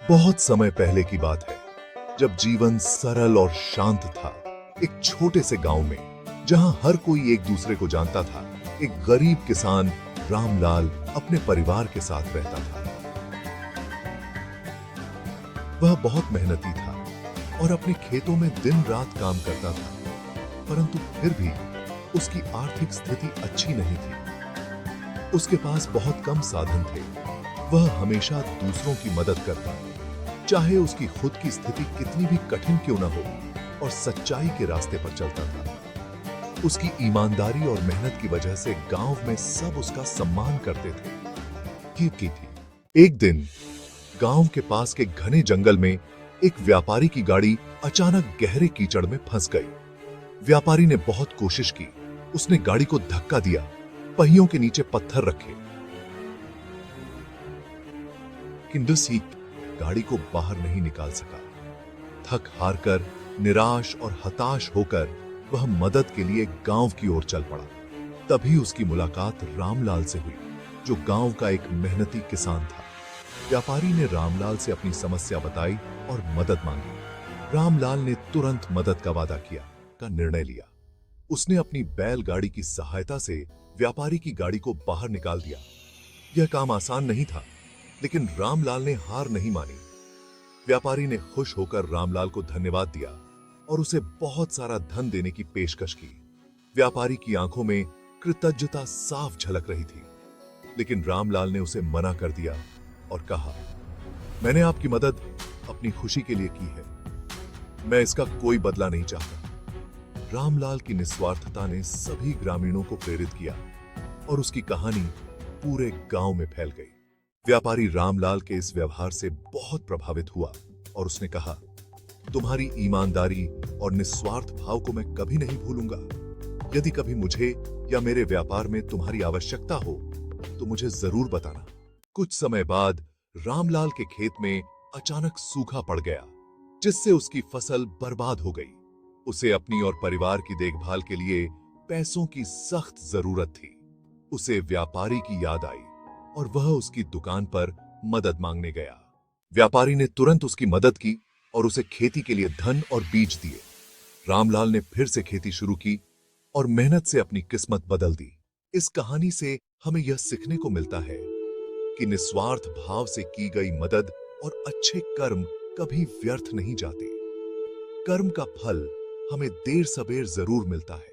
बहुत समय पहले की बात है, जब जीवन सरल और शांत था। एक छोटे से गांव में, जहां हर कोई एक दूसरे को जानता था, एक गरीब किसान रामलाल अपने परिवार के साथ रहता था। वह बहुत मेहनती था और अपने खेतों में दिन रात काम करता था, परंतु फिर भी उसकी आर्थिक स्थिति अच्छी नहीं थी। उसके पास बहुत कम साधन थे। वह हमेशा दूसरों की मदद करता, चाहे उसकी खुद की स्थिति कितनी भी कठिन क्यों न हो, और सच्चाई के रास्ते पर चलता था। उसकी ईमानदारी और मेहनत की वजह से गांव में सब उसका सम्मान करते थे। की थी एक दिन गांव के पास के घने जंगल में एक व्यापारी की गाड़ी अचानक गहरे कीचड़ में फंस गई। व्यापारी ने बहुत कोशिश की। उसने गाड़ी को धक्का दिया, पहियों के नीचे पत्थर रखे, किंतु गाड़ी को बाहर नहीं निकाल सका। थक हार कर, निराश और हताश होकर वह मदद के लिए गांव की ओर चल पड़ा। तभी उसकी मुलाकात रामलाल से हुई, जो गांव का एक मेहनती किसान था। व्यापारी ने रामलाल से अपनी समस्या बताई और मदद मांगी। रामलाल ने तुरंत मदद का वादा किया, का निर्णय लिया। उसने अपनी बैलगाड़ी की सहायता से व्यापारी की गाड़ी को बाहर निकाल दिया। यह काम आसान नहीं था, लेकिन रामलाल ने हार नहीं मानी। व्यापारी ने खुश होकर रामलाल को धन्यवाद दिया और उसे बहुत सारा धन देने की पेशकश की। व्यापारी की आंखों में कृतज्ञता साफ झलक रही थी, लेकिन रामलाल ने उसे मना कर दिया और कहा, मैंने आपकी मदद अपनी खुशी के लिए की है, मैं इसका कोई बदला नहीं चाहता। रामलाल की निस्वार्थता ने सभी ग्रामीणों को प्रेरित किया और उसकी कहानी पूरे गांव में फैल गई। व्यापारी रामलाल के इस व्यवहार से बहुत प्रभावित हुआ और उसने कहा, तुम्हारी ईमानदारी और निस्वार्थ भाव को मैं कभी नहीं भूलूंगा। यदि कभी मुझे या मेरे व्यापार में तुम्हारी आवश्यकता हो तो मुझे जरूर बताना। कुछ समय बाद रामलाल के खेत में अचानक सूखा पड़ गया, जिससे उसकी फसल बर्बाद हो गई। उसे अपनी और परिवार की देखभाल के लिए पैसों की सख्त जरूरत थी। उसे व्यापारी की याद आई और वह उसकी दुकान पर मदद मांगने गया। व्यापारी ने तुरंत उसकी मदद की और उसे खेती के लिए धन और बीज दिए। रामलाल ने फिर से खेती शुरू की और मेहनत से अपनी किस्मत बदल दी। इस कहानी से हमें यह सीखने को मिलता है कि निस्वार्थ भाव से की गई मदद और अच्छे कर्म कभी व्यर्थ नहीं जाते। कर्म का फल हमें देर सबेर जरूर मिलता है।